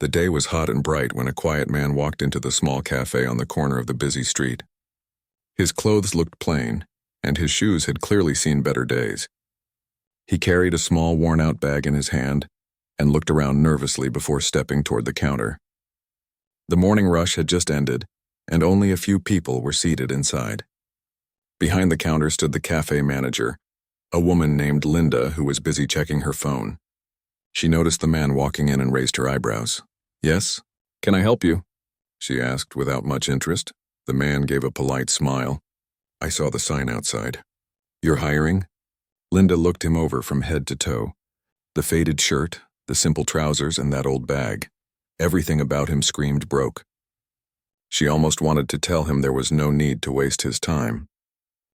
The day was hot and bright when a quiet man walked into the small cafe on the corner of the busy street. His clothes looked plain, and his shoes had clearly seen better days. He carried a small worn-out bag in his hand and looked around nervously before stepping toward the counter. The morning rush had just ended, and only a few people were seated inside. Behind the counter stood the cafe manager, a woman named Linda who was busy checking her phone. She noticed the man walking in and raised her eyebrows. "Yes? Can I help you?" she asked without much interest. The man gave a polite smile. "I saw the sign outside." "You're hiring?" Linda looked him over from head to toe. The faded shirt, the simple trousers, and that old bag. Everything about him screamed broke. She almost wanted to tell him there was no need to waste his time.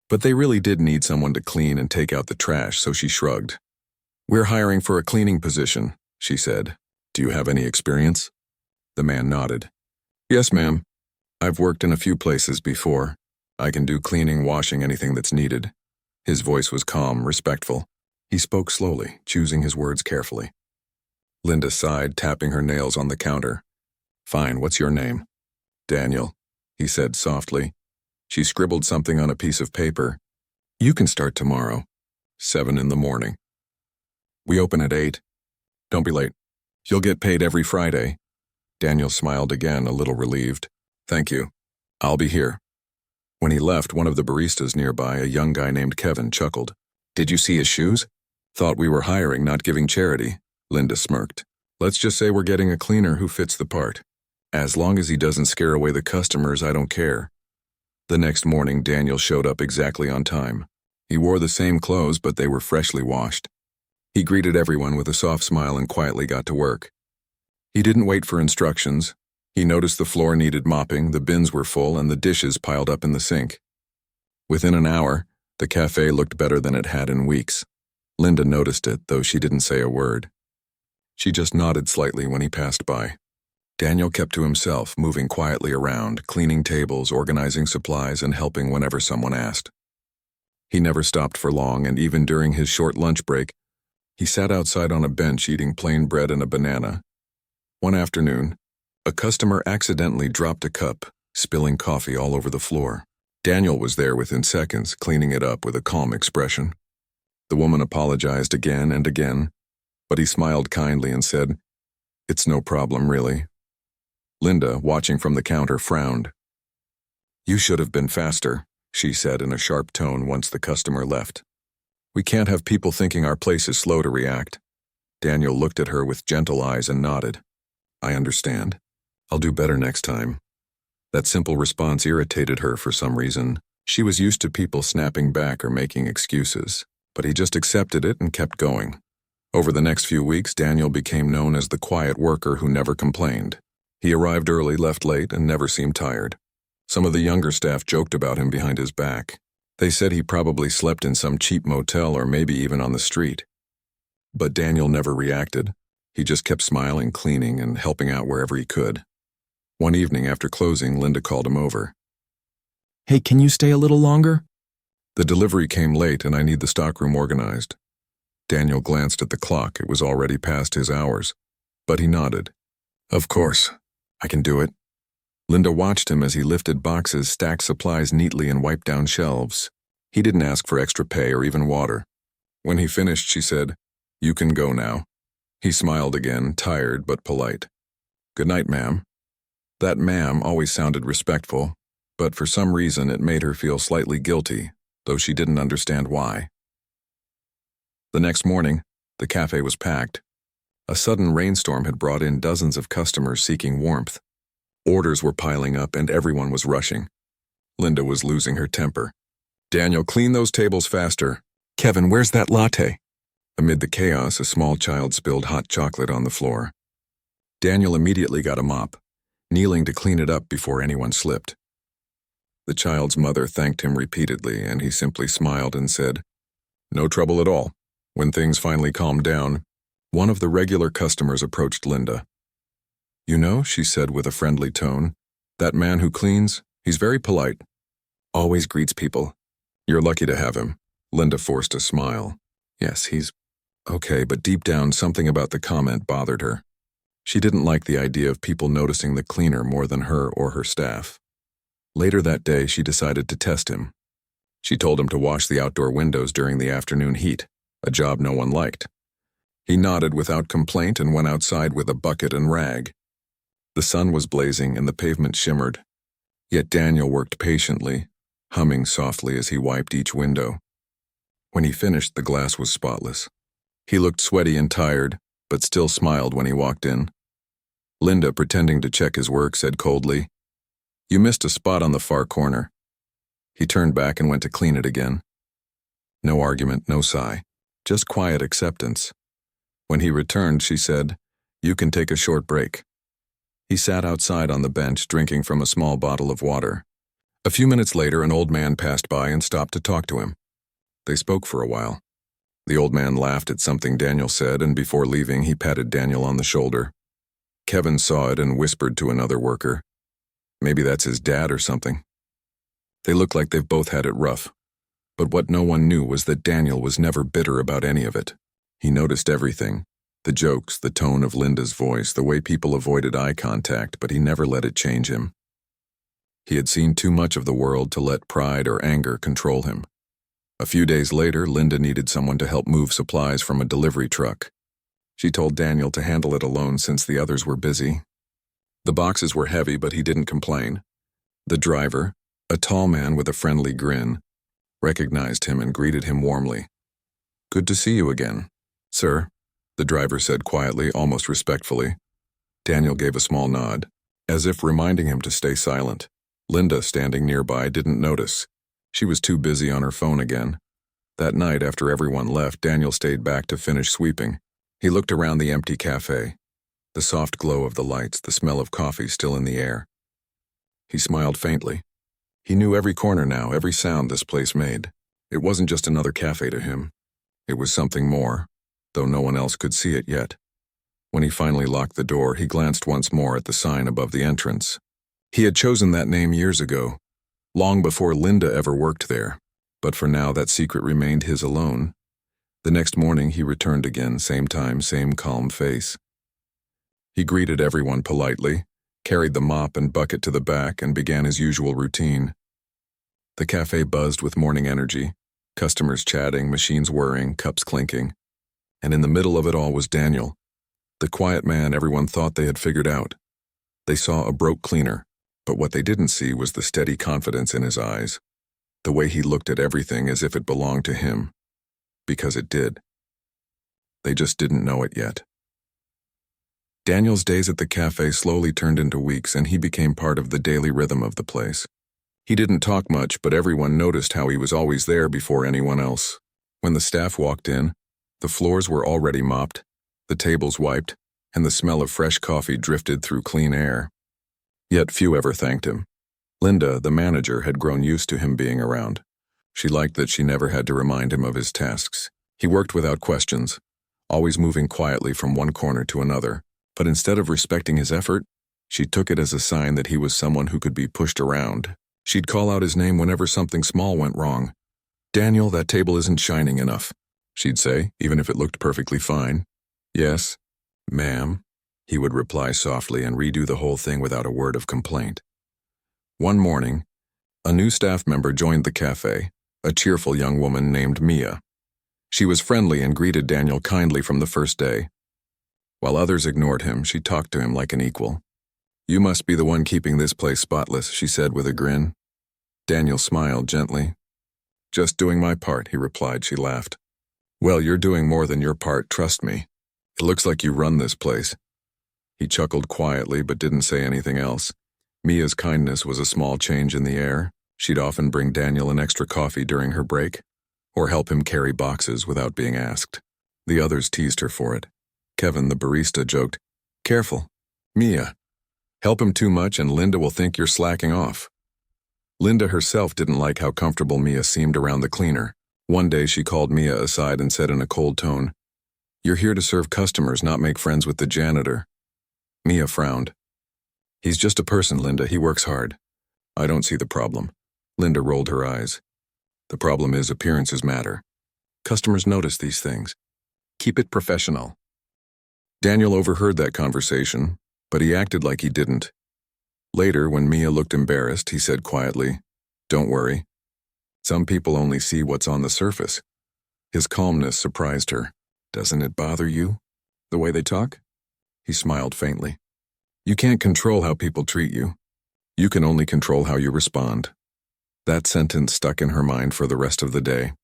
But they really did need someone to clean and take out the trash, so she shrugged. "We're hiring for a cleaning position," she said. "Do you have any experience?" The man nodded. "Yes, ma'am. I've worked in a few places before. I can do cleaning, washing, anything that's needed." His voice was calm, respectful. He spoke slowly, choosing his words carefully. Linda sighed, tapping her nails on the counter. "Fine, what's your name?" "Daniel," he said softly. She scribbled something on a piece of paper. "You can start tomorrow, 7 in the morning. We open at 8. Don't be late. You'll get paid every Friday." Daniel smiled again, a little relieved. "Thank you. I'll be here." When he left, one of the baristas nearby, a young guy named Kevin, chuckled. "Did you see his shoes?" "Thought we were hiring, not giving charity," Linda smirked. "Let's just say we're getting a cleaner who fits the part. As long as he doesn't scare away the customers, I don't care." The next morning, Daniel showed up exactly on time. He wore the same clothes, but they were freshly washed. He greeted everyone with a soft smile and quietly got to work. He didn't wait for instructions. He noticed the floor needed mopping, the bins were full, and the dishes piled up in the sink. Within an hour, the cafe looked better than it had in weeks. Linda noticed it, though she didn't say a word. She just nodded slightly when he passed by. Daniel kept to himself, moving quietly around, cleaning tables, organizing supplies, and helping whenever someone asked. He never stopped for long, and even during his short lunch break, he sat outside on a bench eating plain bread and a banana. One afternoon, a customer accidentally dropped a cup, spilling coffee all over the floor. Daniel was there within seconds, cleaning it up with a calm expression. The woman apologized again and again, but he smiled kindly and said, "It's no problem, really." Linda, watching from the counter, frowned. "You should have been faster," she said in a sharp tone once the customer left. "We can't have people thinking our place is slow to react." Daniel looked at her with gentle eyes and nodded. "I understand. I'll do better next time." That simple response irritated her for some reason. She was used to people snapping back or making excuses, but he just accepted it and kept going. Over the next few weeks, Daniel became known as the quiet worker who never complained. He arrived early, left late, and never seemed tired. Some of the younger staff joked about him behind his back. They said he probably slept in some cheap motel or maybe even on the street. But Daniel never reacted. He just kept smiling, cleaning, and helping out wherever he could. One evening after closing, Linda called him over. "Hey, can you stay a little longer?" "The delivery came late and I need the stockroom organized." Daniel glanced at the clock. It was already past his hours, but he nodded. "Of course, I can do it." Linda watched him as he lifted boxes, stacked supplies neatly, and wiped down shelves. He didn't ask for extra pay or even water. When he finished, she said, "You can go now." He smiled again, tired but polite. "Good night, ma'am." That ma'am always sounded respectful, but for some reason it made her feel slightly guilty, though she didn't understand why. The next morning, the cafe was packed. A sudden rainstorm had brought in dozens of customers seeking warmth. Orders were piling up and everyone was rushing. Linda was losing her temper. "Daniel, clean those tables faster." "Kevin, where's that latte?" Amid the chaos, a small child spilled hot chocolate on the floor. Daniel immediately got a mop, kneeling to clean it up before anyone slipped. The child's mother thanked him repeatedly, and he simply smiled and said, "No trouble at all." When things finally calmed down, one of the regular customers approached Linda. "You know," she said with a friendly tone, "that man who cleans, he's very polite. Always greets people. You're lucky to have him." Linda forced a smile. Yes, he's okay, but deep down something about the comment bothered her. She didn't like the idea of people noticing the cleaner more than her or her staff. Later that day, she decided to test him. She told him to wash the outdoor windows during the afternoon heat, a job no one liked. He nodded without complaint and went outside with a bucket and rag. The sun was blazing and the pavement shimmered. Yet Daniel worked patiently, humming softly as he wiped each window. When he finished, the glass was spotless. He looked sweaty and tired, but still smiled when he walked in. Linda, pretending to check his work, said coldly, "You missed a spot on the far corner." He turned back and went to clean it again. No argument, no sigh, just quiet acceptance. When he returned, she said, "You can take a short break." He sat outside on the bench, drinking from a small bottle of water. A few minutes later, an old man passed by and stopped to talk to him. They spoke for a while. The old man laughed at something Daniel said, and before leaving, he patted Daniel on the shoulder. Kevin saw it and whispered to another worker, "Maybe that's his dad or something." They looked like they've both had it rough. But what no one knew was that Daniel was never bitter about any of it. He noticed everything. The jokes, the tone of Linda's voice, the way people avoided eye contact, but he never let it change him. He had seen too much of the world to let pride or anger control him. A few days later, Linda needed someone to help move supplies from a delivery truck. She told Daniel to handle it alone since the others were busy. The boxes were heavy, but he didn't complain. The driver, a tall man with a friendly grin, recognized him and greeted him warmly. "Good to see you again, sir," the driver said quietly, almost respectfully. Daniel gave a small nod, as if reminding him to stay silent. Linda, standing nearby, didn't notice. She was too busy on her phone again. That night, after everyone left, Daniel stayed back to finish sweeping. He looked around the empty cafe, the soft glow of the lights, the smell of coffee still in the air. He smiled faintly. He knew every corner now, every sound this place made. It wasn't just another cafe to him. It was something more, though no one else could see it yet. When he finally locked the door, he glanced once more at the sign above the entrance. He had chosen that name years ago, long before Linda ever worked there, but for now that secret remained his alone. The next morning he returned again, same time, same calm face. He greeted everyone politely, carried the mop and bucket to the back, and began his usual routine. The cafe buzzed with morning energy, customers chatting, machines whirring, cups clinking. And in the middle of it all was Daniel, the quiet man everyone thought they had figured out. They saw a broke cleaner, but what they didn't see was the steady confidence in his eyes, the way he looked at everything as if it belonged to him, because it did. They just didn't know it yet. Daniel's days at the cafe slowly turned into weeks, and he became part of the daily rhythm of the place. He didn't talk much, but everyone noticed how he was always there before anyone else. When the staff walked in, the floors were already mopped, the tables wiped, and the smell of fresh coffee drifted through clean air. Yet few ever thanked him. Linda, the manager, had grown used to him being around. She liked that she never had to remind him of his tasks. He worked without questions, always moving quietly from one corner to another. But instead of respecting his effort, she took it as a sign that he was someone who could be pushed around. She'd call out his name whenever something small went wrong. "Daniel, that table isn't shining enough," she'd say, even if it looked perfectly fine. "Yes, ma'am," he would reply softly and redo the whole thing without a word of complaint. One morning, a new staff member joined the cafe, a cheerful young woman named Mia. She was friendly and greeted Daniel kindly from the first day. While others ignored him, she talked to him like an equal. "You must be the one keeping this place spotless," she said with a grin. Daniel smiled gently. "Just doing my part," he replied. She laughed. "Well, you're doing more than your part, trust me. It looks like you run this place." He chuckled quietly but didn't say anything else. Mia's kindness was a small change in the air. She'd often bring Daniel an extra coffee during her break, or help him carry boxes without being asked. The others teased her for it. Kevin, the barista, joked, "Careful, Mia. Help him too much and Linda will think you're slacking off." Linda herself didn't like how comfortable Mia seemed around the cleaner. One day she called Mia aside and said in a cold tone, "You're here to serve customers, not make friends with the janitor." Mia frowned. "He's just a person, Linda. He works hard." "I don't see the problem." Linda rolled her eyes. "The problem is appearances matter. Customers notice these things. Keep it professional." Daniel overheard that conversation, but he acted like he didn't. Later, when Mia looked embarrassed, he said quietly, "Don't worry. Some people only see what's on the surface." His calmness surprised her. "Doesn't it bother you, the way they talk?" He smiled faintly. "You can't control how people treat you. You can only control how you respond." That sentence stuck in her mind for the rest of the day.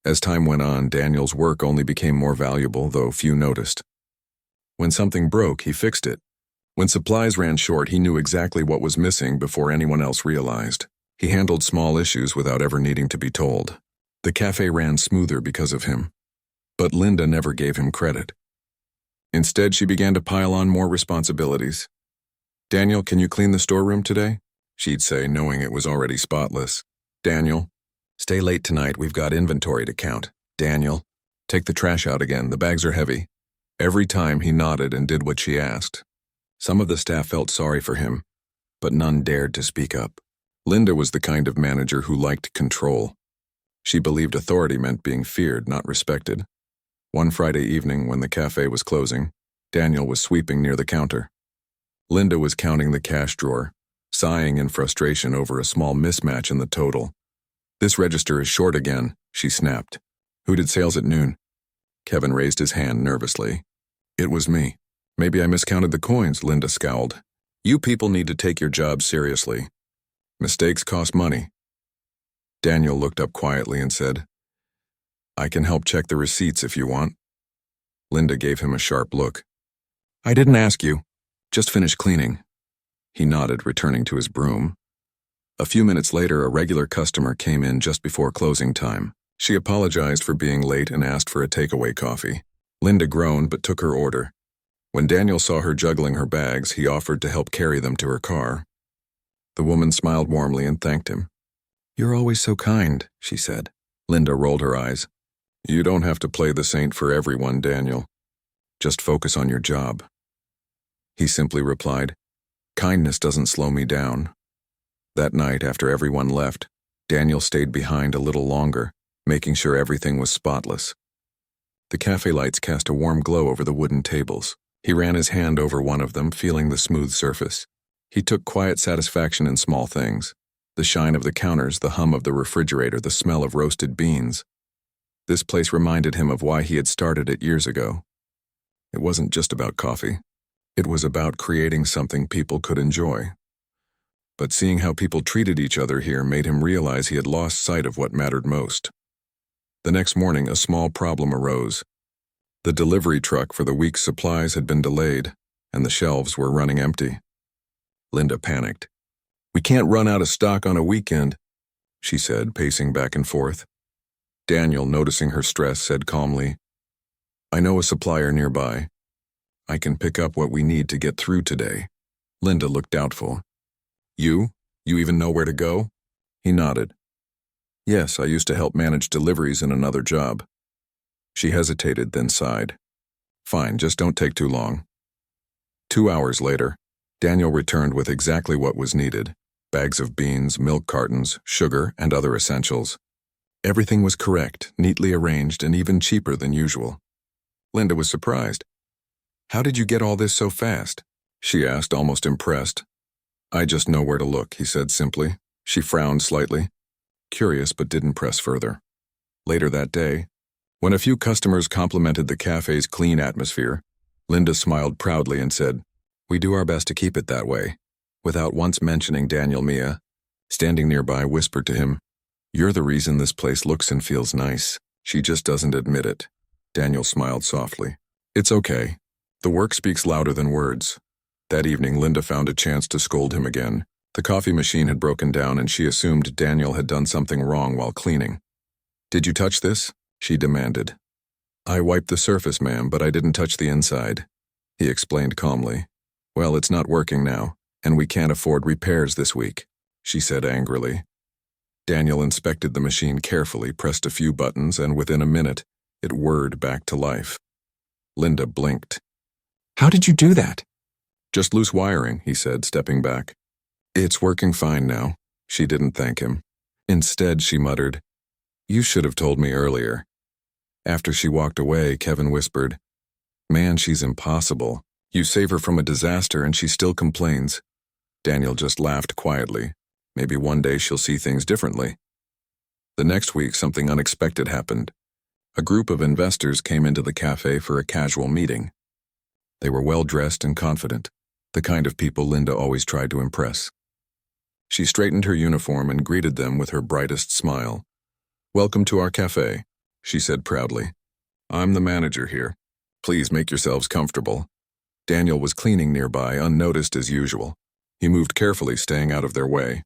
As time went on, Daniel's work only became more valuable, though few noticed. When something broke, he fixed it. When supplies ran short, he knew exactly what was missing before anyone else realized. He handled small issues without ever needing to be told. The cafe ran smoother because of him. But Linda never gave him credit. Instead, she began to pile on more responsibilities. "Daniel, can you clean the storeroom today?" she'd say, knowing it was already spotless. "Daniel, stay late tonight, we've got inventory to count." "Daniel, take the trash out again, the bags are heavy." Every time he nodded and did what she asked. Some of the staff felt sorry for him, but none dared to speak up. Linda was the kind of manager who liked control. She believed authority meant being feared, not respected. One Friday evening, when the cafe was closing, Daniel was sweeping near the counter. Linda was counting the cash drawer, sighing in frustration over a small mismatch in the total. "This register is short again," she snapped. "Who did sales at noon?" Kevin raised his hand nervously. "It was me." "Maybe I miscounted the coins," Linda scowled. "You people need to take your job seriously. Mistakes cost money." Daniel looked up quietly and said, "I can help check the receipts if you want." Linda gave him a sharp look. "I didn't ask you. Just finish cleaning." He nodded, returning to his broom. A few minutes later, a regular customer came in just before closing time. She apologized for being late and asked for a takeaway coffee. Linda groaned but took her order. When Daniel saw her juggling her bags, he offered to help carry them to her car. The woman smiled warmly and thanked him. "You're always so kind," she said. Linda rolled her eyes. "You don't have to play the saint for everyone, Daniel. Just focus on your job." He simply replied, "Kindness doesn't slow me down." That night, after everyone left, Daniel stayed behind a little longer, making sure everything was spotless. The cafe lights cast a warm glow over the wooden tables. He ran his hand over one of them, feeling the smooth surface. He took quiet satisfaction in small things. The shine of the counters, the hum of the refrigerator, the smell of roasted beans. This place reminded him of why he had started it years ago. It wasn't just about coffee. It was about creating something people could enjoy. But seeing how people treated each other here made him realize he had lost sight of what mattered most. The next morning, a small problem arose. The delivery truck for the week's supplies had been delayed, and the shelves were running empty. Linda panicked. "We can't run out of stock on a weekend," she said, pacing back and forth. Daniel, noticing her stress, said calmly, "I know a supplier nearby. I can pick up what we need to get through today." Linda looked doubtful. You? You even know where to go?" He nodded. "Yes, I used to help manage deliveries in another job." She hesitated, then sighed. "Fine, just don't take too long." 2 hours later, Daniel returned with exactly what was needed: bags of beans, milk cartons, sugar, and other essentials. Everything was correct, neatly arranged, and even cheaper than usual. Linda was surprised. "How did you get all this so fast?" she asked, almost impressed. "I just know where to look," he said simply. She frowned slightly, curious but didn't press further. Later that day, when a few customers complimented the cafe's clean atmosphere, Linda smiled proudly and said, "We do our best to keep it that way," without once mentioning Daniel. Mia, standing nearby, whispered to him, "You're the reason this place looks and feels nice. She just doesn't admit it." Daniel smiled softly. "It's okay. The work speaks louder than words." That evening, Linda found a chance to scold him again. The coffee machine had broken down and she assumed Daniel had done something wrong while cleaning. "Did you touch this?" she demanded. "I wiped the surface, ma'am, but I didn't touch the inside," he explained calmly. "Well, it's not working now, and we can't afford repairs this week," she said angrily. Daniel inspected the machine carefully, pressed a few buttons, and within a minute, it whirred back to life. Linda blinked. "How did you do that?" "Just loose wiring," he said, stepping back. "It's working fine now." She didn't thank him. Instead, she muttered, "You should have told me earlier." After she walked away, Kevin whispered, Man, she's impossible. You save her from a disaster and she still complains. Daniel just laughed quietly. Maybe one day she'll see things differently. The next week, something unexpected happened. A group of investors came into the cafe for a casual meeting. They were well-dressed and confident, the kind of people Linda always tried to impress. She straightened her uniform and greeted them with her brightest smile. "Welcome to our cafe," she said proudly. "I'm the manager here. Please make yourselves comfortable." Daniel was cleaning nearby, unnoticed as usual. He moved carefully, staying out of their way.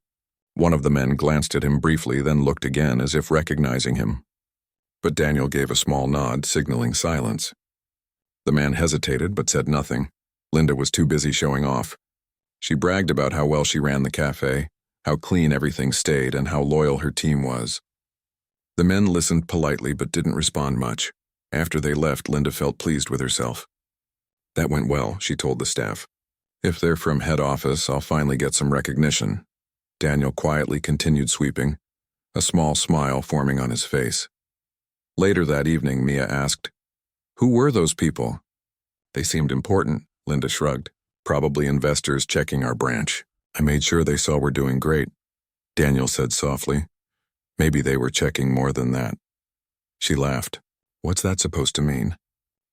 One of the men glanced at him briefly, then looked again as if recognizing him. But Daniel gave a small nod, signaling silence. The man hesitated but said nothing. Linda was too busy showing off. She bragged about how well she ran the cafe, how clean everything stayed, and how loyal her team was. The men listened politely but didn't respond much. After they left, Linda felt pleased with herself. "That went well," she told the staff. "If they're from head office, I'll finally get some recognition." Daniel quietly continued sweeping, a small smile forming on his face. Later that evening, Mia asked, "Who were those people?" "They seemed important," Linda shrugged. "Probably investors checking our branch. I made sure they saw we're doing great," Daniel said softly. "Maybe they were checking more than that." She laughed. "What's that supposed to mean?"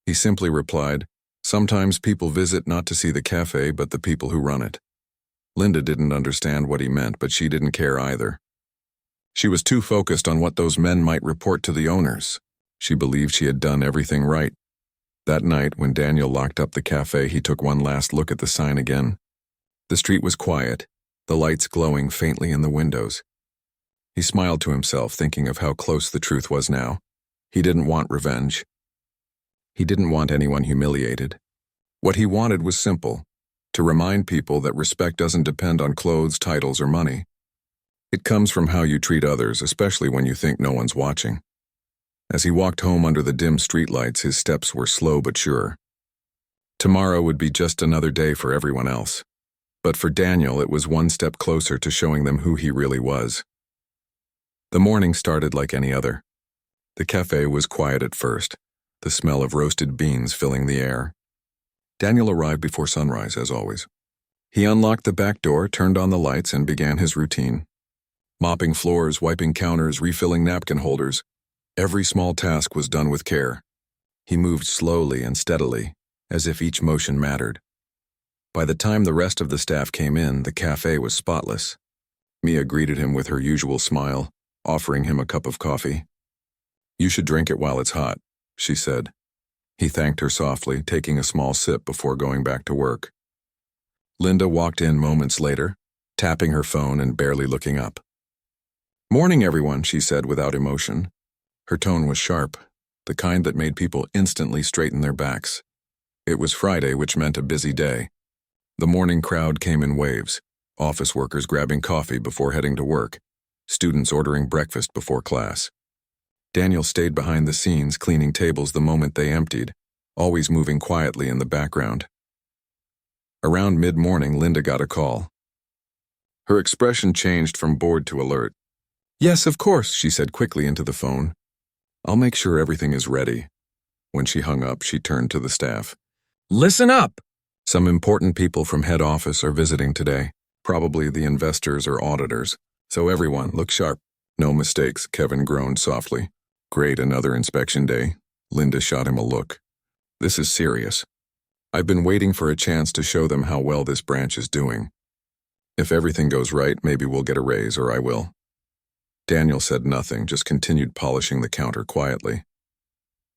He simply replied, "Sometimes people visit not to see the cafe, but the people who run it." Linda didn't understand what he meant, but she didn't care either. She was too focused on what those men might report to the owners. She believed she had done everything right. That night, when Daniel locked up the cafe, he took one last look at the sign again. The street was quiet, the lights glowing faintly in the windows. He smiled to himself, thinking of how close the truth was now. He didn't want revenge. He didn't want anyone humiliated. What he wanted was simple: to remind people that respect doesn't depend on clothes, titles, or money. It comes from how you treat others, especially when you think no one's watching. As he walked home under the dim streetlights, his steps were slow but sure. Tomorrow would be just another day for everyone else. But for Daniel, it was one step closer to showing them who he really was. The morning started like any other. The cafe was quiet at first, the smell of roasted beans filling the air. Daniel arrived before sunrise, as always. He unlocked the back door, turned on the lights, and began his routine. Mopping floors, wiping counters, refilling napkin holders. Every small task was done with care. He moved slowly and steadily, as if each motion mattered. By the time the rest of the staff came in, the cafe was spotless. Mia greeted him with her usual smile, offering him a cup of coffee. "You should drink it while it's hot," she said. He thanked her softly, taking a small sip before going back to work. Linda walked in moments later, tapping her phone and barely looking up. "Morning, everyone," she said without emotion. Her tone was sharp, the kind that made people instantly straighten their backs. It was Friday, which meant a busy day. The morning crowd came in waves, office workers grabbing coffee before heading to work, students ordering breakfast before class. Daniel stayed behind the scenes, cleaning tables the moment they emptied, always moving quietly in the background. Around mid-morning, Linda got a call. Her expression changed from bored to alert. "Yes, of course," she said quickly into the phone. "I'll make sure everything is ready." When she hung up, she turned to the staff. "Listen up! Some important people from head office are visiting today, probably the investors or auditors. So everyone, look sharp. No mistakes," Kevin groaned softly. "Great, another inspection day." Linda shot him a look. "This is serious. I've been waiting for a chance to show them how well this branch is doing. If everything goes right, maybe we'll get a raise, or I will." Daniel said nothing, just continued polishing the counter quietly.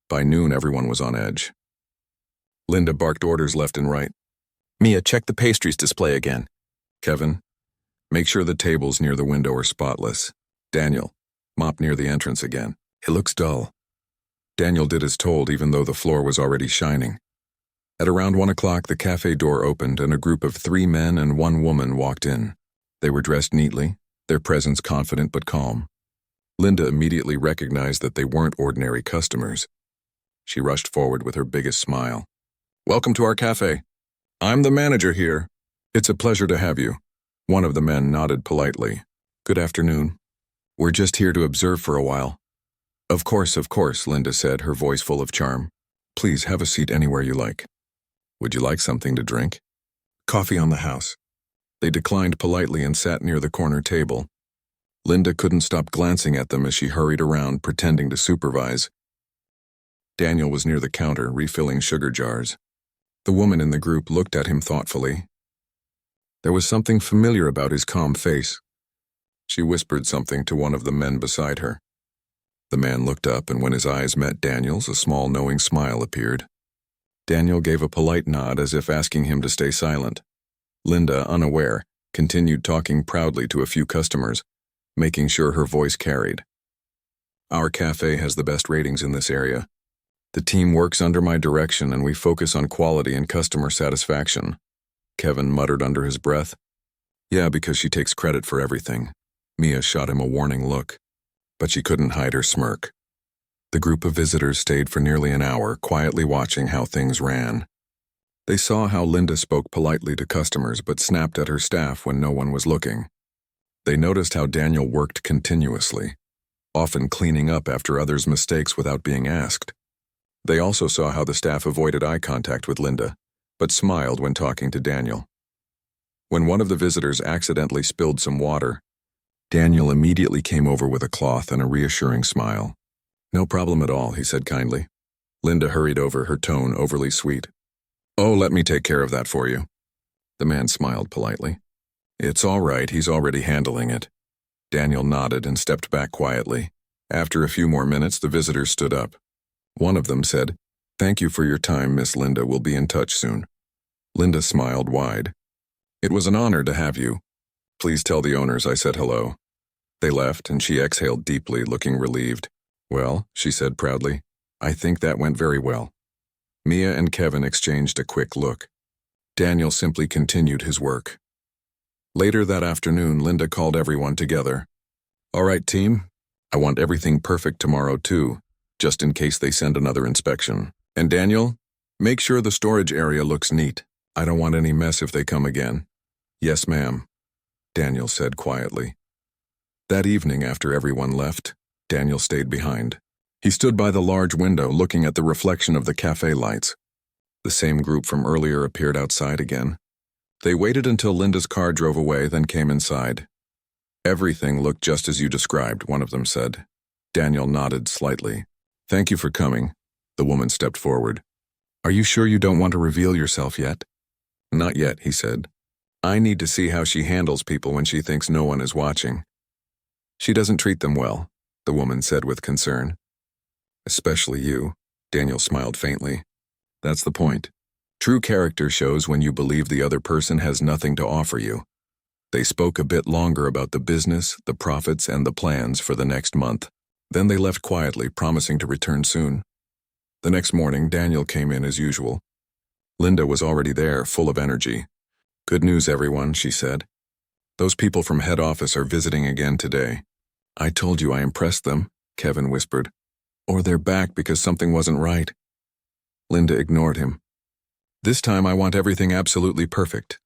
By noon, everyone was on edge. Linda barked orders left and right. "Mia, check the pastries display again." "Kevin, make sure the tables near the window are spotless." "Daniel, mop near the entrance again. It looks dull." Daniel did as told, even though the floor was already shining. At around 1 o'clock, the cafe door opened and a group of 3 men and 1 woman walked in. They were dressed neatly, their presence confident but calm. Linda immediately recognized that they weren't ordinary customers. She rushed forward with her biggest smile. "Welcome to our cafe. I'm the manager here. It's a pleasure to have you." One of the men nodded politely. "Good afternoon. We're just here to observe for a while." Of course," Linda said, her voice full of charm. Please have a seat anywhere you like. Would you like something to drink? Coffee on the house. They declined politely and sat near the corner table. Linda couldn't stop glancing at them as she hurried around, pretending to supervise. Daniel was near the counter, refilling sugar jars. The woman in the group looked at him thoughtfully. There was something familiar about his calm face. She whispered something to one of the men beside her. The man looked up, and when his eyes met Daniel's, a small knowing smile appeared. Daniel gave a polite nod as if asking him to stay silent. Linda, unaware, continued talking proudly to a few customers, making sure her voice carried. Our cafe has the best ratings in this area. The team works under my direction and we focus on quality and customer satisfaction. Kevin muttered under his breath. Yeah, because she takes credit for everything. Mia shot him a warning look, but she couldn't hide her smirk. The group of visitors stayed for nearly an hour, quietly watching how things ran. They saw how Linda spoke politely to customers but snapped at her staff when no one was looking. They noticed how Daniel worked continuously, often cleaning up after others' mistakes without being asked. They also saw how the staff avoided eye contact with Linda, but smiled when talking to Daniel. When one of the visitors accidentally spilled some water, Daniel immediately came over with a cloth and a reassuring smile. No problem at all, he said kindly. Linda hurried over, her tone overly sweet. Oh, let me take care of that for you. The man smiled politely. It's all right, he's already handling it. Daniel nodded and stepped back quietly. After a few more minutes, the visitors stood up. One of them said, Thank you for your time, Miss Linda. We'll be in touch soon. Linda smiled wide. It was an honor to have you. Please tell the owners I said hello. They left, and she exhaled deeply, looking relieved. Well, she said proudly, I think that went very well. Mia and Kevin exchanged a quick look. Daniel simply continued his work. Later that afternoon, Linda called everyone together. All right, team, I want everything perfect tomorrow too, just in case they send another inspection. And Daniel, make sure the storage area looks neat. I don't want any mess if they come again. Yes, ma'am, Daniel said quietly. That evening, after everyone left, Daniel stayed behind. He stood by the large window looking at the reflection of the cafe lights. The same group from earlier appeared outside again. They waited until Linda's car drove away, then came inside. Everything looked just as you described, one of them said. Daniel nodded slightly. Thank you for coming. The woman stepped forward. Are you sure you don't want to reveal yourself yet? Not yet, he said. I need to see how she handles people when she thinks no one is watching. She doesn't treat them well, the woman said with concern. Especially you, Daniel smiled faintly. That's the point. True character shows when you believe the other person has nothing to offer you. They spoke a bit longer about the business, the profits, and the plans for the next month. Then they left quietly, promising to return soon. The next morning, Daniel came in as usual. Linda was already there, full of energy. Good news, everyone, she said. Those people from head office are visiting again today. I told you I impressed them, Kevin whispered. Or they're back because something wasn't right. Linda ignored him. This time I want everything absolutely perfect.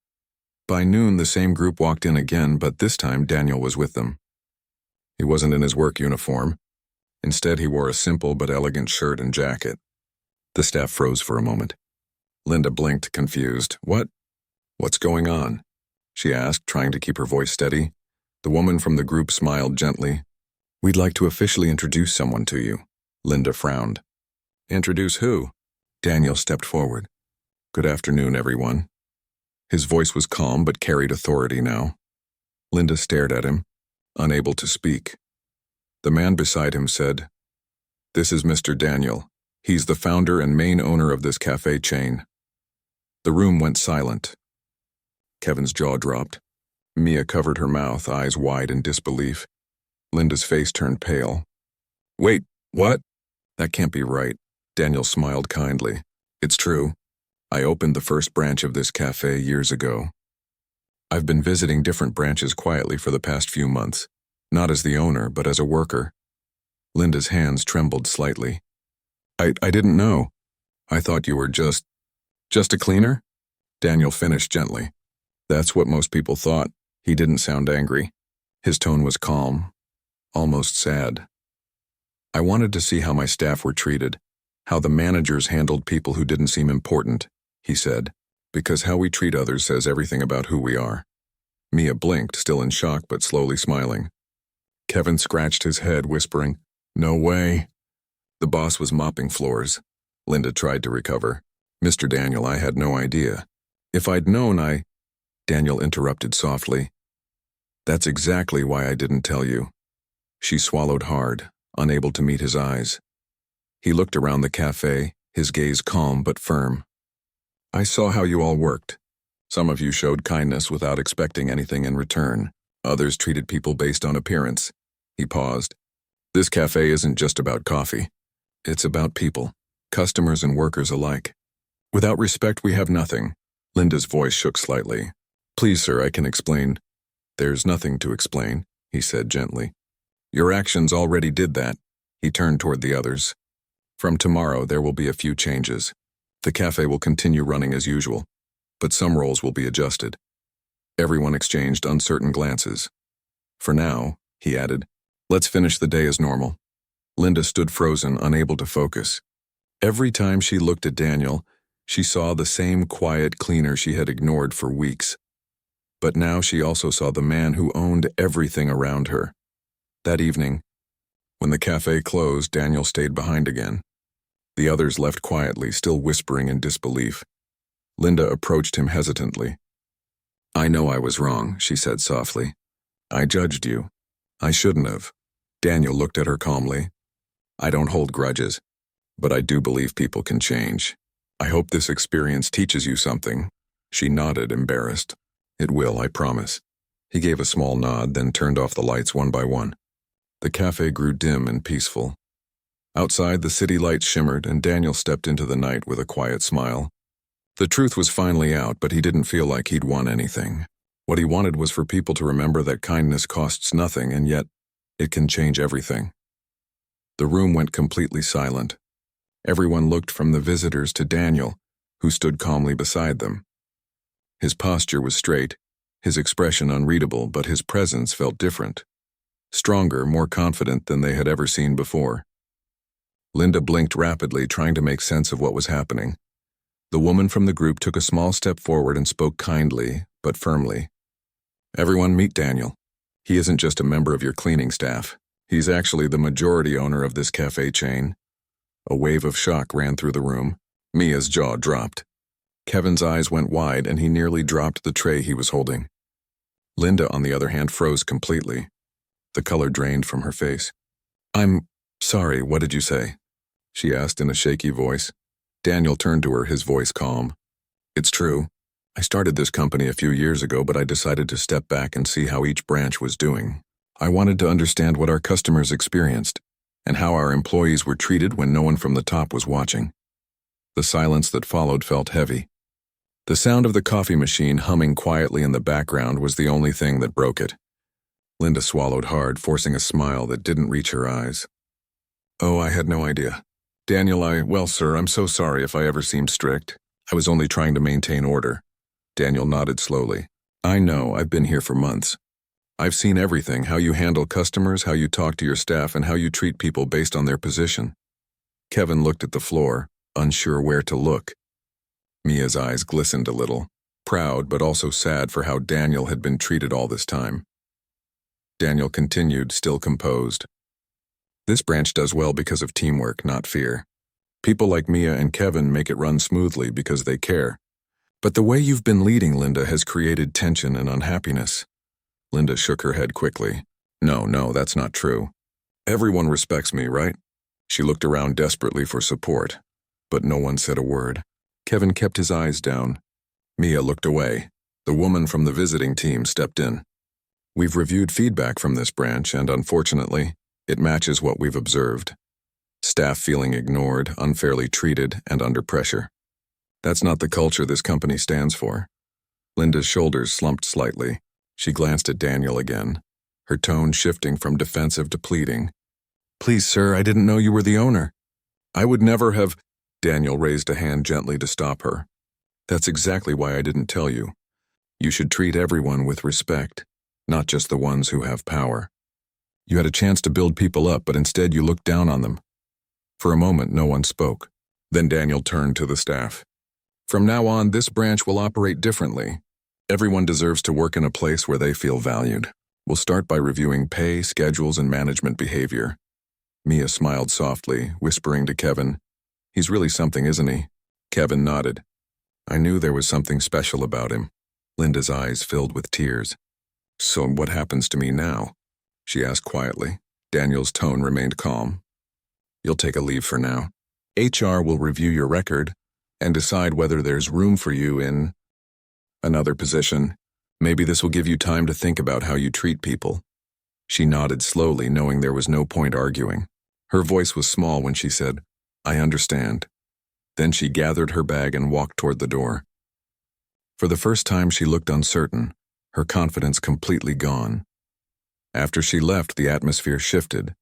By noon, the same group walked in again, but this time Daniel was with them. He wasn't in his work uniform. Instead, he wore a simple but elegant shirt and jacket. The staff froze for a moment. Linda blinked, confused. What's going on? She asked, trying to keep her voice steady. The woman from the group smiled gently. We'd like to officially introduce someone to you. Linda frowned. Introduce who? Daniel stepped forward. Good afternoon, everyone. His voice was calm but carried authority now. Linda stared at him, unable to speak. The man beside him said, This is Mr. Daniel. He's the founder and main owner of this cafe chain. The room went silent. Kevin's jaw dropped. Mia covered her mouth, eyes wide in disbelief. Linda's face turned pale. Wait, what? That can't be right. Daniel smiled kindly. It's true. I opened the first branch of this cafe years ago. I've been visiting different branches quietly for the past few months, not as the owner, but as a worker. Linda's hands trembled slightly. I didn't know. I thought you were just a cleaner? Daniel finished gently. That's what most people thought. He didn't sound angry. His tone was calm, almost sad. I wanted to see how my staff were treated. How the managers handled people who didn't seem important, he said, because how we treat others says everything about who we are. Mia blinked, still in shock but slowly smiling. Kevin scratched his head, whispering, "No way." The boss was mopping floors. Linda tried to recover. "Mr. Daniel, I had no idea. If I'd known, Daniel interrupted softly. "That's exactly why I didn't tell you." She swallowed hard, unable to meet his eyes. He looked around the cafe, his gaze calm but firm. "I saw how you all worked. Some of you showed kindness without expecting anything in return. Others treated people based on appearance." He paused. "This cafe isn't just about coffee. It's about people, customers and workers alike. Without respect, we have nothing." Linda's voice shook slightly. "Please, sir, I can explain." "There's nothing to explain," he said gently. "Your actions already did that." He turned toward the others. "From tomorrow, there will be a few changes. The cafe will continue running as usual, but some roles will be adjusted." Everyone exchanged uncertain glances. "For now," he added, "let's finish the day as normal." Linda stood frozen, unable to focus. Every time she looked at Daniel, she saw the same quiet cleaner she had ignored for weeks. But now she also saw the man who owned everything around her. That evening, when the cafe closed, Daniel stayed behind again. The others left quietly, still whispering in disbelief. Linda approached him hesitantly. "I know I was wrong," she said softly. "I judged you. I shouldn't have." Daniel looked at her calmly. "I don't hold grudges, but I do believe people can change. I hope this experience teaches you something." She nodded, embarrassed. "It will, I promise." He gave a small nod, then turned off the lights one by one. The cafe grew dim and peaceful. Outside, the city lights shimmered, and Daniel stepped into the night with a quiet smile. The truth was finally out, but he didn't feel like he'd won anything. What he wanted was for people to remember that kindness costs nothing, and yet it can change everything. The room went completely silent. Everyone looked from the visitors to Daniel, who stood calmly beside them. His posture was straight, his expression unreadable, but his presence felt different. Stronger, more confident than they had ever seen before. Linda blinked rapidly, trying to make sense of what was happening. The woman from the group took a small step forward and spoke kindly, but firmly. "Everyone meet Daniel. He isn't just a member of your cleaning staff. He's actually the majority owner of this cafe chain." A wave of shock ran through the room. Mia's jaw dropped. Kevin's eyes went wide, and he nearly dropped the tray he was holding. Linda, on the other hand, froze completely. The color drained from her face. "I'm sorry, what did you say?" she asked in a shaky voice. Daniel turned to her, his voice calm. "It's true. I started this company a few years ago, but I decided to step back and see how each branch was doing. I wanted to understand what our customers experienced, and how our employees were treated when no one from the top was watching." The silence that followed felt heavy. The sound of the coffee machine humming quietly in the background was the only thing that broke it. Linda swallowed hard, forcing a smile that didn't reach her eyes. "Oh, I had no idea. Daniel, well, sir, I'm so sorry if I ever seemed strict. I was only trying to maintain order." Daniel nodded slowly. "I know, I've been here for months. I've seen everything, how you handle customers, how you talk to your staff, and how you treat people based on their position." Kevin looked at the floor, unsure where to look. Mia's eyes glistened a little, proud but also sad for how Daniel had been treated all this time. Daniel continued, still composed. "This branch does well because of teamwork, not fear. People like Mia and Kevin make it run smoothly because they care. But the way you've been leading, Linda, has created tension and unhappiness." Linda shook her head quickly. No, that's not true. Everyone respects me, right?" She looked around desperately for support, but no one said a word. Kevin kept his eyes down. Mia looked away. The woman from the visiting team stepped in. "We've reviewed feedback from this branch, and unfortunately, it matches what we've observed. Staff feeling ignored, unfairly treated, and under pressure. That's not the culture this company stands for." Linda's shoulders slumped slightly. She glanced at Daniel again, her tone shifting from defensive to pleading. "Please, sir, I didn't know you were the owner. I would never have—" Daniel raised a hand gently to stop her. "That's exactly why I didn't tell you. You should treat everyone with respect, not just the ones who have power. You had a chance to build people up, but instead you looked down on them." For a moment, no one spoke. Then Daniel turned to the staff. From now on, this branch will operate differently. Everyone deserves to work in a place where they feel valued. We'll start by reviewing pay, schedules, and management behavior. Mia smiled softly, whispering to Kevin, "He's really something, isn't he?" Kevin nodded. "I knew there was something special about him." Linda's eyes filled with tears. "So what happens to me now?" she asked quietly. Daniel's tone remained calm. "You'll take a leave for now. HR will review your record and decide whether there's room for you in another position. Maybe this will give you time to think about how you treat people." She nodded slowly, knowing there was no point arguing. Her voice was small when she said, "I understand." Then she gathered her bag and walked toward the door. For the first time, she looked uncertain, her confidence completely gone. After she left, the atmosphere shifted.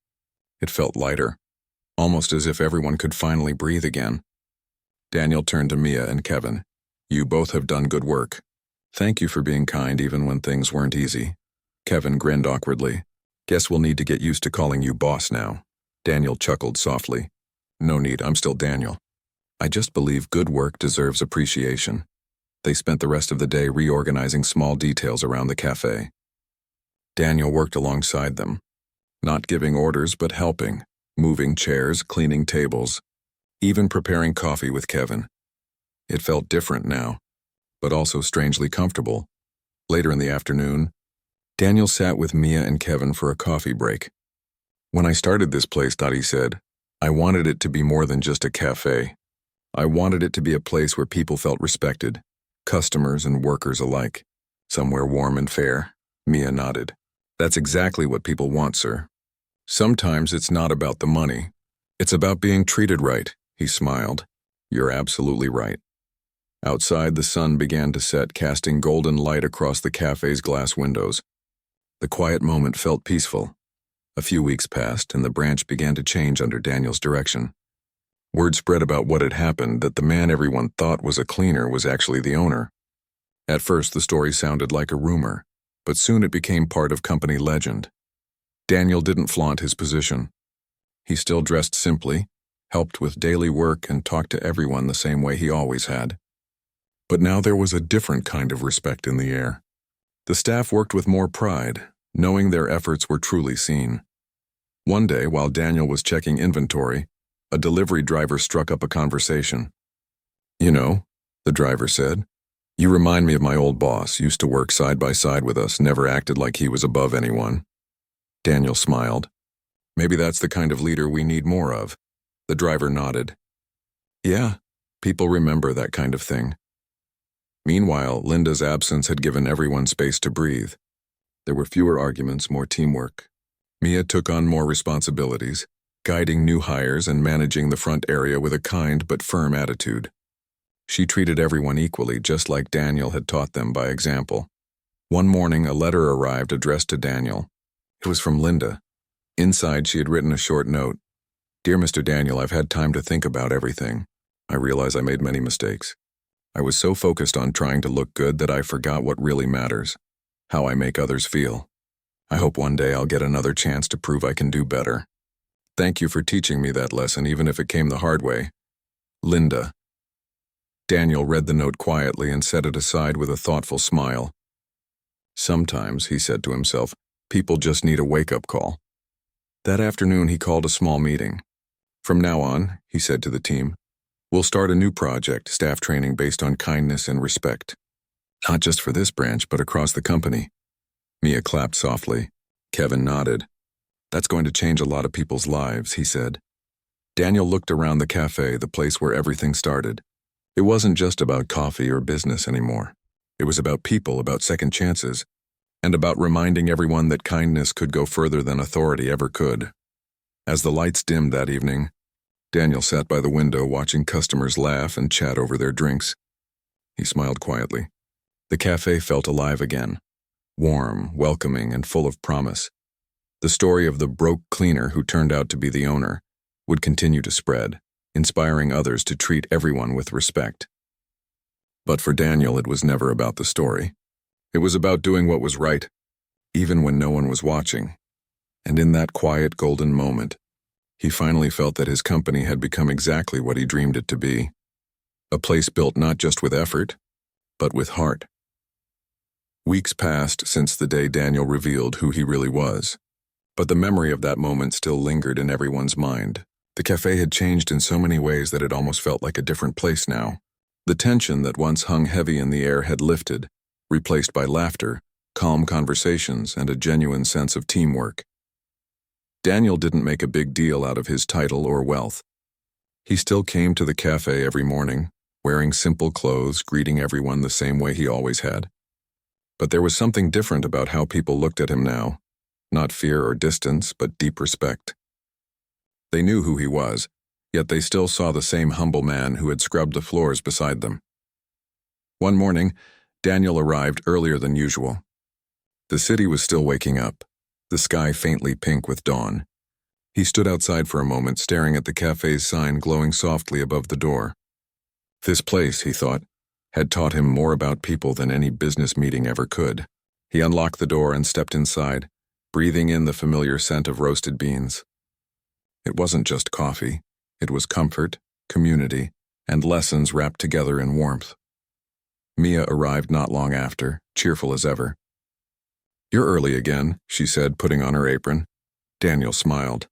It felt lighter, almost as if everyone could finally breathe again. Daniel turned to Mia and Kevin. "You both have done good work. Thank you for being kind even when things weren't easy." Kevin grinned awkwardly. "Guess we'll need to get used to calling you boss now." Daniel chuckled softly. "No need, I'm still Daniel. I just believe good work deserves appreciation." They spent the rest of the day reorganizing small details around the cafe. Daniel worked alongside them, not giving orders but helping, moving chairs, cleaning tables, even preparing coffee with Kevin. It felt different now, but also strangely comfortable. Later in the afternoon, Daniel sat with Mia and Kevin for a coffee break. "When I started this place," Dottie said, "I wanted it to be more than just a cafe. I wanted it to be a place where people felt respected, customers and workers alike. Somewhere warm and fair." Mia nodded. "That's exactly what people want, sir. Sometimes it's not about the money. It's about being treated right." He smiled. "You're absolutely right." Outside, the sun began to set, casting golden light across the cafe's glass windows. The quiet moment felt peaceful. A few weeks passed, and the branch began to change under Daniel's direction. Word spread about what had happened, that the man everyone thought was a cleaner was actually the owner. At first, the story sounded like a rumor, but soon it became part of company legend. Daniel didn't flaunt his position. He still dressed simply, helped with daily work, and talked to everyone the same way he always had. But now there was a different kind of respect in the air. The staff worked with more pride, knowing their efforts were truly seen. One day, while Daniel was checking inventory, a delivery driver struck up a conversation. "You know," the driver said, "you remind me of my old boss, used to work side by side with us, never acted like he was above anyone." Daniel smiled. "Maybe that's the kind of leader we need more of." The driver nodded. "Yeah, people remember that kind of thing." Meanwhile, Linda's absence had given everyone space to breathe. There were fewer arguments, more teamwork. Mia took on more responsibilities, guiding new hires and managing the front area with a kind but firm attitude. She treated everyone equally, just like Daniel had taught them by example. One morning, a letter arrived addressed to Daniel. It was from Linda. Inside, she had written a short note. "Dear Mr. Daniel, I've had time to think about everything. I realize I made many mistakes. I was so focused on trying to look good that I forgot what really matters, how I make others feel. I hope one day I'll get another chance to prove I can do better. Thank you for teaching me that lesson, even if it came the hard way. Linda." Daniel read the note quietly and set it aside with a thoughtful smile. Sometimes, he said to himself, people just need a wake-up call. That afternoon, he called a small meeting. "From now on," he said to the team, "we'll start a new project, staff training based on kindness and respect. Not just for this branch, but across the company." Mia clapped softly. Kevin nodded. "That's going to change a lot of people's lives," he said. Daniel looked around the cafe, the place where everything started. It wasn't just about coffee or business anymore. It was about people, about second chances, and about reminding everyone that kindness could go further than authority ever could. As the lights dimmed that evening, Daniel sat by the window watching customers laugh and chat over their drinks. He smiled quietly. The cafe felt alive again, warm, welcoming, and full of promise. The story of the broke cleaner who turned out to be the owner would continue to spread, inspiring others to treat everyone with respect. But for Daniel, it was never about the story. It was about doing what was right, even when no one was watching. And in that quiet, golden moment, He finally felt that his company had become exactly what he dreamed it to be. A place built not just with effort, but with heart. Weeks passed since the day Daniel revealed who he really was, but the memory of that moment still lingered in everyone's mind. The cafe had changed in so many ways that it almost felt like a different place now. The tension that once hung heavy in the air had lifted, replaced by laughter, calm conversations, and a genuine sense of teamwork. Daniel didn't make a big deal out of his title or wealth. He still came to the cafe every morning, wearing simple clothes, greeting everyone the same way he always had. But there was something different about how people looked at him now. Not fear or distance, but deep respect. They knew who he was, yet they still saw the same humble man who had scrubbed the floors beside them. One morning, Daniel arrived earlier than usual. The city was still waking up, the sky faintly pink with dawn. He stood outside for a moment, staring at the cafe's sign glowing softly above the door. This place, he thought, had taught him more about people than any business meeting ever could. He unlocked the door and stepped inside, breathing in the familiar scent of roasted beans. It wasn't just coffee. It was comfort, community, and lessons wrapped together in warmth. Mia arrived not long after, cheerful as ever. "You're early again," she said, putting on her apron. Daniel smiled.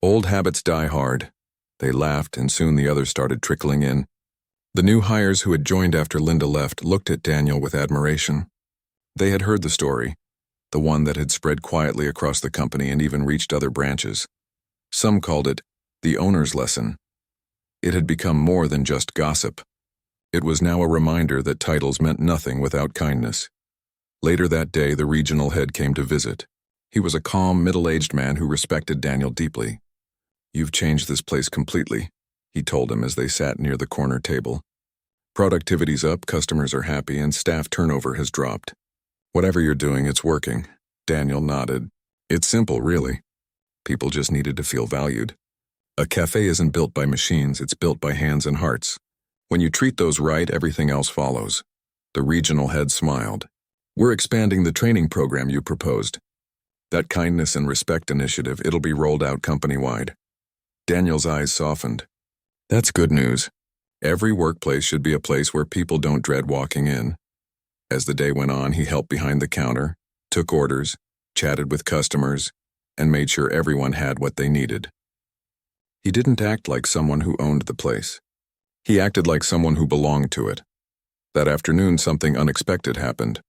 Old habits die hard. They laughed, and soon the others started trickling in. The new hires who had joined after Linda left looked at Daniel with admiration. They had heard the story, the one that had spread quietly across the company and even reached other branches. Some called it the owner's lesson. It had become more than just gossip. It was now a reminder that titles meant nothing without kindness. Later that day, the regional head came to visit. He was a calm, middle-aged man who respected Daniel deeply. "You've changed this place completely," he told him as they sat near the corner table. "Productivity's up, customers are happy, and staff turnover has dropped. Whatever you're doing, it's working." Daniel nodded. "It's simple, really. People just needed to feel valued. A cafe isn't built by machines, it's built by hands and hearts. When you treat those right, everything else follows." The regional head smiled. "We're expanding the training program you proposed. That kindness and respect initiative, it'll be rolled out company-wide." Daniel's eyes softened. "That's good news. Every workplace should be a place where people don't dread walking in." As the day went on, he helped behind the counter, took orders, chatted with customers, and made sure everyone had what they needed. He didn't act like someone who owned the place. He acted like someone who belonged to it. That afternoon, something unexpected happened.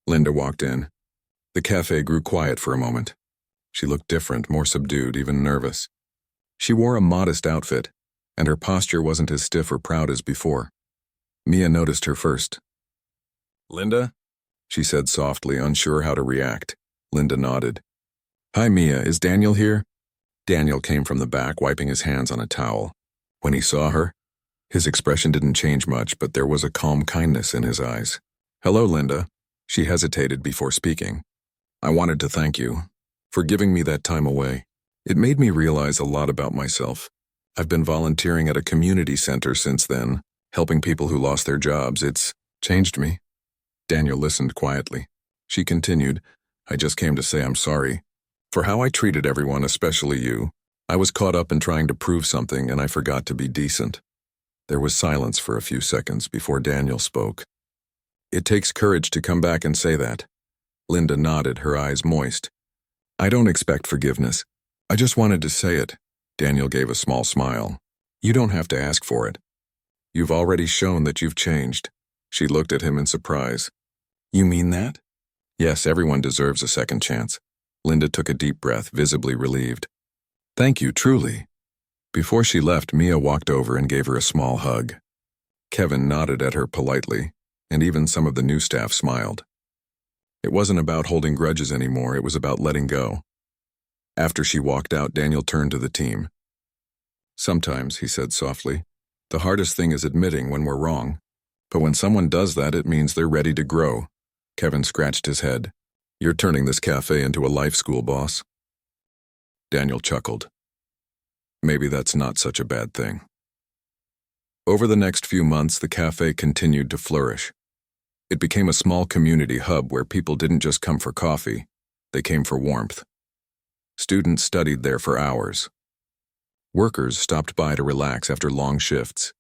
Linda walked in. The cafe grew quiet for a moment. She looked different, more subdued, even nervous. She wore a modest outfit, and her posture wasn't as stiff or proud as before. Mia noticed her first. "Linda?" she said softly, unsure how to react. Linda nodded. "Hi, Mia. Is Daniel here?" Daniel came from the back, wiping his hands on a towel. When he saw her, his expression didn't change much, but there was a calm kindness in his eyes. "Hello, Linda." She hesitated before speaking. "I wanted to thank you for giving me that time away. It made me realize a lot about myself. I've been volunteering at a community center since then, helping people who lost their jobs. It's changed me." Daniel listened quietly. She continued, "I just came to say I'm sorry for how I treated everyone, especially you. I was caught up in trying to prove something, and I forgot to be decent." There was silence for a few seconds before Daniel spoke. "It takes courage to come back and say that." Linda nodded, her eyes moist. "I don't expect forgiveness. I just wanted to say it." Daniel gave a small smile. "You don't have to ask for it. You've already shown that you've changed." She looked at him in surprise. "You mean that?" "Yes, everyone deserves a second chance." Linda took a deep breath, visibly relieved. "Thank you, truly." Before she left, Mia walked over and gave her a small hug. Kevin nodded at her politely, and even some of the new staff smiled. It wasn't about holding grudges anymore, it was about letting go. After she walked out, Daniel turned to the team. "Sometimes," he said softly, "the hardest thing is admitting when we're wrong. But when someone does that, it means they're ready to grow." Kevin scratched his head. "You're turning this cafe into a life school, boss." Daniel chuckled. Maybe that's not such a bad thing. Over the next few months, the cafe continued to flourish. It became a small community hub where people didn't just come for coffee, they came for warmth. Students studied there for hours. Workers stopped by to relax after long shifts.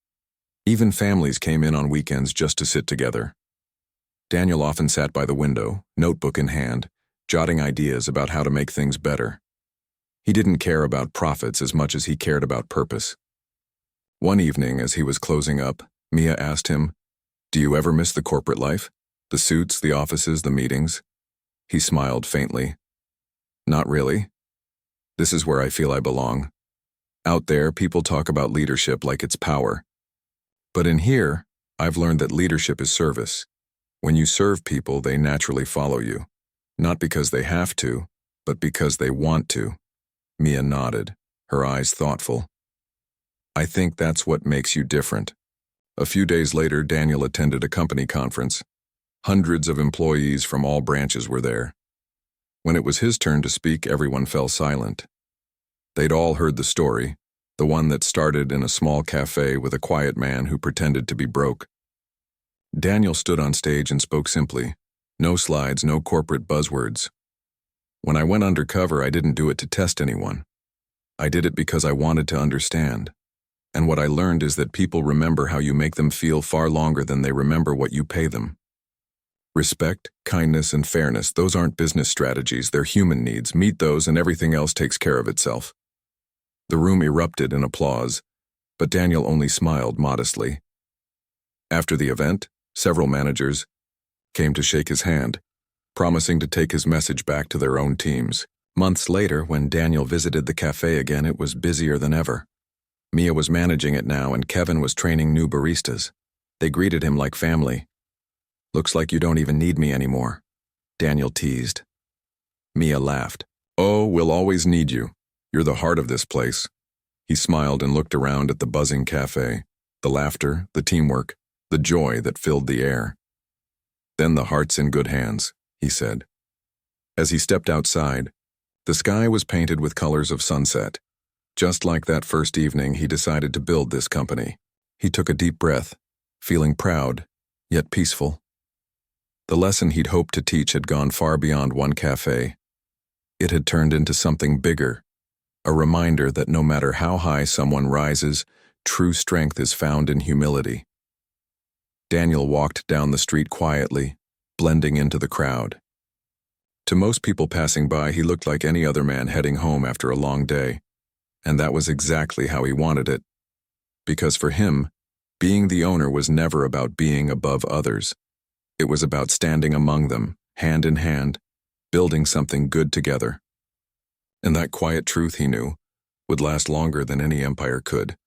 Even families came in on weekends just to sit together. Daniel often sat by the window, notebook in hand, jotting ideas about how to make things better. He didn't care about profits as much as he cared about purpose. One evening, as he was closing up, Mia asked him, "Do you ever miss the corporate life? The suits, the offices, the meetings?" He smiled faintly. "Not really. This is where I feel I belong. Out there, people talk about leadership like it's power. But in here, I've learned that leadership is service. When you serve people, they naturally follow you. Not because they have to, but because they want to." Mia nodded, her eyes thoughtful. "I think that's what makes you different." A few days later, Daniel attended a company conference. Hundreds of employees from all branches were there. When it was his turn to speak, everyone fell silent. They'd all heard the story, the one that started in a small cafe with a quiet man who pretended to be broke. Daniel stood on stage and spoke simply. No slides, no corporate buzzwords. "When I went undercover, I didn't do it to test anyone. I did it because I wanted to understand. And what I learned is that people remember how you make them feel far longer than they remember what you pay them. Respect, kindness, and fairness, those aren't business strategies, they're human needs. Meet those and everything else takes care of itself." The room erupted in applause, but Daniel only smiled modestly. After the event, several managers came to shake his hand, promising to take his message back to their own teams. Months later, when Daniel visited the cafe again, it was busier than ever. Mia was managing it now, and Kevin was training new baristas. They greeted him like family. "Looks like you don't even need me anymore," Daniel teased. Mia laughed. "Oh, we'll always need you. You're the heart of this place." He smiled and looked around at the buzzing cafe, the laughter, the teamwork, the joy that filled the air. "Then the heart's in good hands," he said. As he stepped outside, the sky was painted with colors of sunset. Just like that first evening, he decided to build this company. He took a deep breath, feeling proud, yet peaceful. The lesson he'd hoped to teach had gone far beyond one cafe. It had turned into something bigger, a reminder that no matter how high someone rises, true strength is found in humility. Daniel walked down the street quietly, blending into the crowd. To most people passing by, he looked like any other man heading home after a long day. And that was exactly how he wanted it. Because for him, being the owner was never about being above others. It was about standing among them, hand in hand, building something good together. And that quiet truth, he knew, would last longer than any empire could.